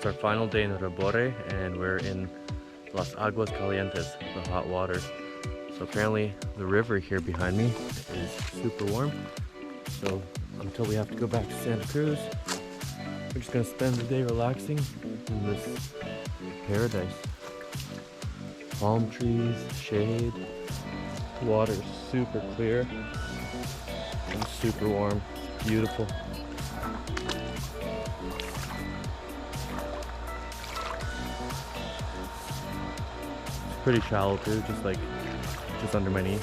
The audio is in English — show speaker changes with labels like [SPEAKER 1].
[SPEAKER 1] it's our final day in Rebore, and we're in Las Aguas Calientes, the hot water. So apparently the river here behind me is super warm. So until we have to go back to Santa Cruz, we're just gonna spend the day relaxing in this paradise. Palm trees, shade, water is super clear and super warm. It's beautiful. Pretty shallow too, just under my knee.